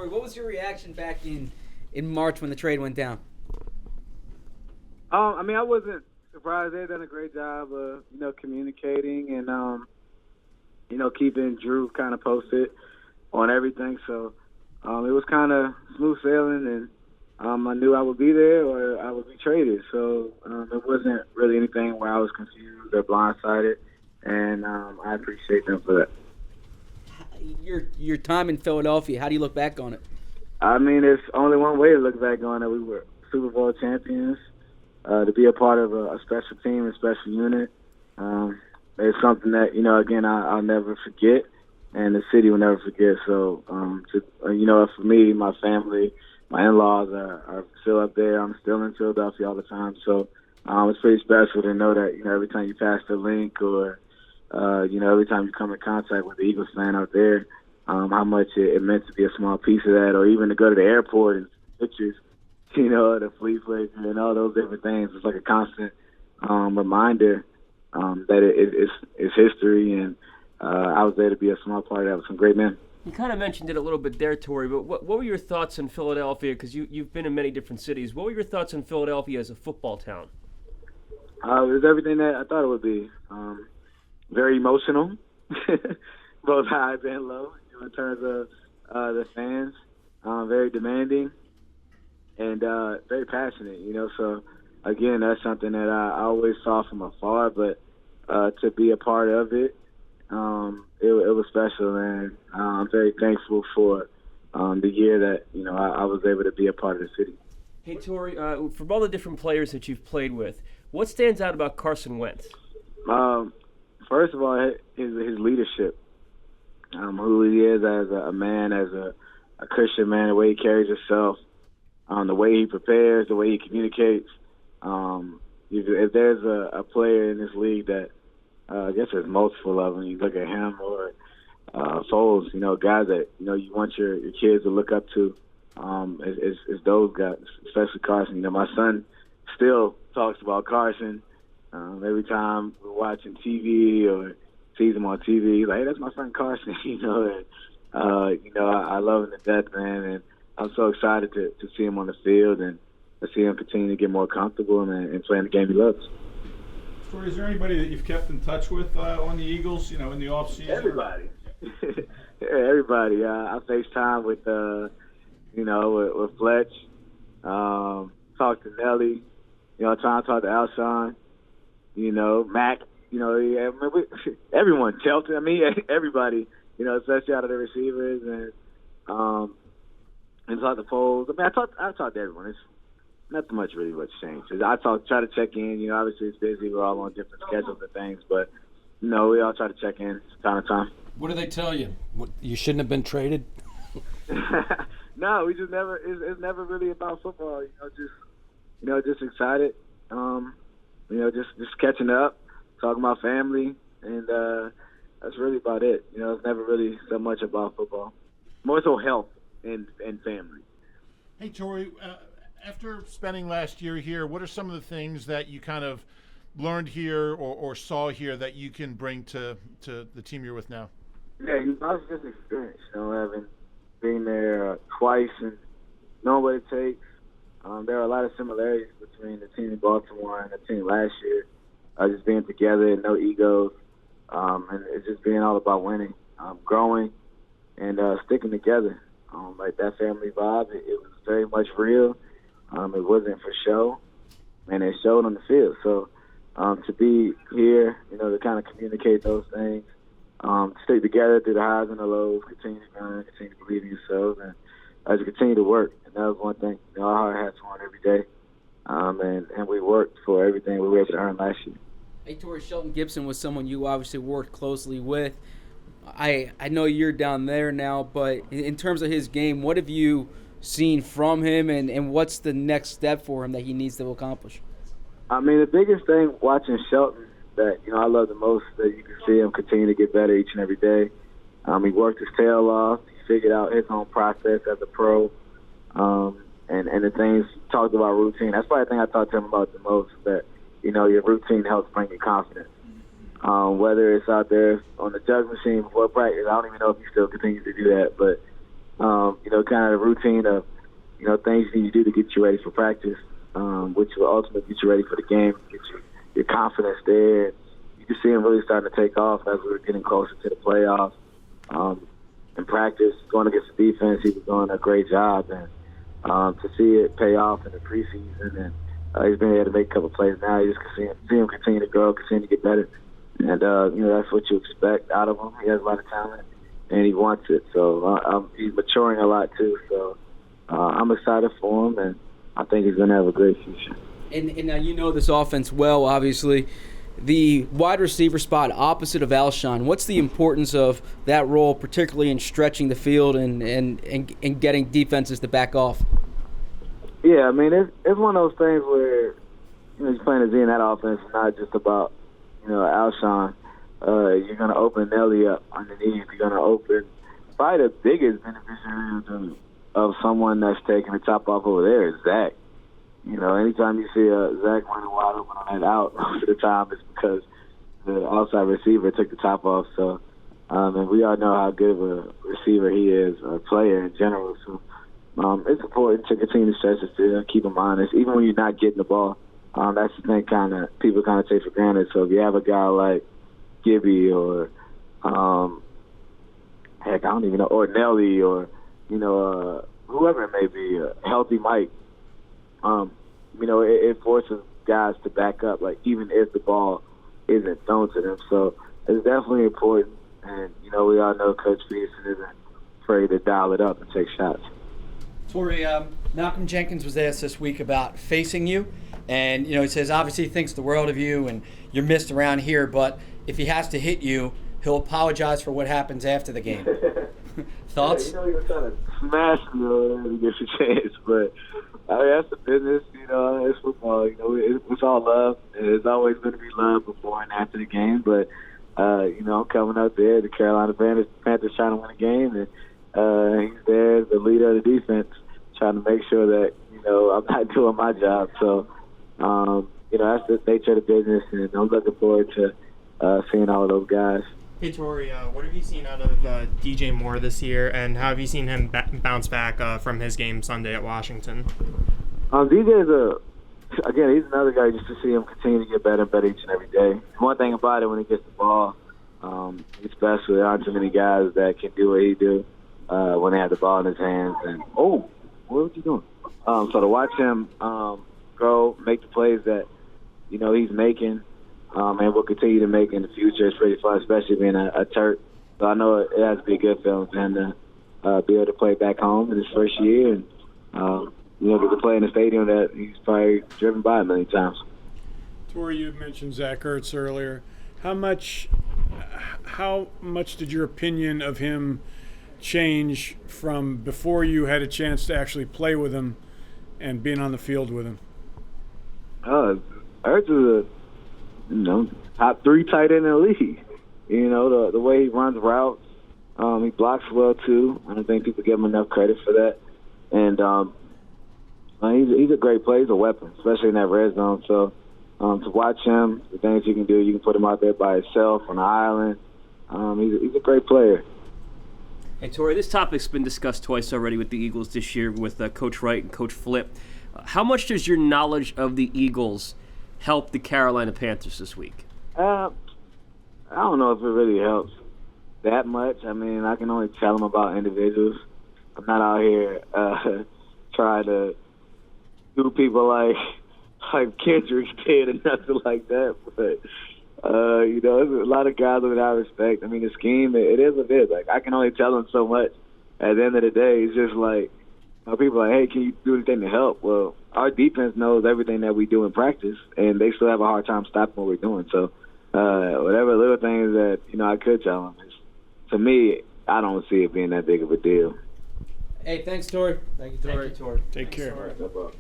Torrey, what was your reaction back in March when the trade went down? I wasn't surprised. They've done a great job of, communicating and, keeping Drew kind of posted on everything. So it was kind of smooth sailing, and I knew I would be there or I would be traded. So it wasn't really anything where I was confused or blindsided, and I appreciate them for that. Your time in Philadelphia, how do you look back on it? There's only one way to look back on it. We were Super Bowl champions. To be a part of a special team, a special unit, it's something that, again, I'll never forget, and the city will never forget. So, for me, my family, my in-laws are still up there. I'm still in Philadelphia all the time. So it's pretty special to know that, every time you pass the link or, every time you come in contact with the Eagles fan out there, how much it meant to be a small piece of that, or even to go to the airport and pictures, the flea flicker and all those different things. It's like a constant reminder that it's history, and I was there to be a small part of that with some great men. You kind of mentioned it a little bit there, Torrey, but what were your thoughts on Philadelphia? Because you've been in many different cities. What were your thoughts on Philadelphia as a football town? It was everything that I thought it would be. Very emotional, both high and low, in terms of the fans. Very demanding. And very passionate, So, again, that's something that I always saw from afar. But to be a part of it, it was special. And I'm very thankful for the year that, I was able to be a part of the city. Hey, Torrey, from all the different players that you've played with, what stands out about Carson Wentz? First of all, his leadership, who he is as a man, as a Christian man, the way he carries himself. The way he prepares, the way he communicates. If there's a player in this league that, I guess there's multiple of them, you look at him or Foles, guys that, you want your kids to look up to, is those guys, especially Carson. My son still talks about Carson every time we're watching TV or sees him on TV. He's like, hey, that's my friend Carson, and, I love him to death, man, and I'm so excited to see him on the field and to see him continue to get more comfortable and playing the game he loves. Torrey, is there anybody that you've kept in touch with on the Eagles, in the offseason? Everybody. Everybody. I FaceTime with, with Fletch, talk to Nelly, trying to talk to Alshon, Mac, everyone, Shelton, everybody, especially out of the receivers and talk to Foles. I talk to everyone. It's nothing much really what's changed. I try to check in. Obviously it's busy. We're all on different schedules and things, but we all try to check in time to time. What do they tell you? You shouldn't have been traded? No, we just never. It's never really about football. Just excited. Just catching up, talking about family, and that's really about it. It's never really so much about football. More so health and family. Hey, Torrey, after spending last year here, what are some of the things that you kind of learned here or saw here that you can bring to the team you're with now? Yeah, I was just experience, having been there twice and knowing what it takes. There are a lot of similarities between the team in Baltimore and the team last year. Just being together and no egos, and it's just being all about winning, growing, and sticking together. Like that family vibe, it was very much real. It wasn't for show, and it showed on the field. So to be here, to kind of communicate those things, stick together through the highs and the lows, continue to grind, continue to believe in yourselves, and to continue to work. And that was one thing. Our hard hats on every day, and we worked for everything we were able to earn last year. Hey, Torrey, Shelton Gibson was someone you obviously worked closely with. I know you're down there now, but in terms of his game, what have you seen from him, and what's the next step for him that he needs to accomplish? The biggest thing watching Shelton that, I love the most, that you can see him continue to get better each and every day. He worked his tail off. He figured out his own process as a pro. And the things talked about routine. That's probably the thing I talked to him about the most, that, your routine helps bring you confidence. Whether it's out there on the judge machine before practice, I don't even know if he still continues to do that, but kind of the routine of, things you need to do to get you ready for practice, which will ultimately get you ready for the game, get your confidence there. You can see him really starting to take off as we were getting closer to the playoffs. In practice, going against the defense, he was doing a great job, and to see it pay off in the preseason, and he's been able to make a couple plays now. You just can see him continue to grow, continue to get better, and that's what you expect out of him. He has a lot of talent, and he wants it. So he's maturing a lot too. So I'm excited for him, and I think he's going to have a great future. And now you know this offense well, obviously. The wide receiver spot opposite of Alshon, what's the importance of that role, particularly in stretching the field and getting defenses to back off? Yeah, I mean, it's one of those things where he's playing a Z in that offense. It's not just about, Alshon. You're going to open Nelly up underneath. You're going to open probably the biggest beneficiary of someone that's taking the top off over there is Zach. Anytime you see Zach running wide open on that out, most of the time it's because the outside receiver took the top off. So, and we all know how good of a receiver he is, a player in general. So, it's important to continue to stretch the field, keep him honest, even when you're not getting the ball. That's the thing people kind of take for granted. So if you have a guy like Gibby or, I don't even know, or Nelly or, whoever it may be, healthy Mike, it forces guys to back up, like even if the ball isn't thrown to them. So it's definitely important. And, we all know Coach Peterson isn't afraid to dial it up and take shots. Torrey, Malcolm Jenkins was asked this week about facing you. And, he says obviously he thinks the world of you and you're missed around here. But if he has to hit you, he'll apologize for what happens after the game. Thoughts? Yeah, he was trying to smash me when he gets a chance. But, that's the business. It's football. It's all love. It's always going to be love before and after the game. But, I'm coming out there, the Carolina Panthers trying to win a game, and he's there as the leader of the defense trying to make sure that, I'm not doing my job. So, that's the nature of the business, and I'm looking forward to seeing all of those guys. Hey, Torrey, what have you seen out of DJ Moore this year, and how have you seen him bounce back from his game Sunday at Washington? DJ he's another guy just to see him continue to get better and better each and every day. One thing about it, when he gets the ball, especially there aren't too many guys that can do what he do when they have the ball in his hands. And, what was he doing? So to watch him grow, make the plays that, he's making, and will continue to make in the future. It's pretty fun, especially being a Turk. So I know it has to be a good feeling for him to be able to play back home in his first year and, get to play in a stadium that he's probably driven by many times. Torrey, you mentioned Zach Ertz earlier. How much did your opinion of him change from before you had a chance to actually play with him and being on the field with him? Ertz is top 3 tight end in the league. The way he runs routes, he blocks well too. I don't think people give him enough credit for that. And he's a great player. He's a weapon, especially in that red zone. So to watch him, the things you can do, you can put him out there by himself on the island. He's a great player. Hey, Torrey, this topic's been discussed twice already with the Eagles this year with Coach Wright and Coach Flip. How much does your knowledge of the Eagles help the Carolina Panthers this week? I don't know if it really helps that much. I mean, I can only tell them about individuals. I'm not out here trying to do people like Kendrick did and nothing like that. But, there's a lot of guys that I respect. I mean, the scheme, it is what it is. Like, I can only tell them so much. At the end of the day, it's just like, people are like, hey, can you do anything to help? Well, our defense knows everything that we do in practice, and they still have a hard time stopping what we're doing. So whatever little things that, I could tell them, to me, I don't see it being that big of a deal. Hey, thanks, Torrey. Thank you, Torrey. Take care. No problem.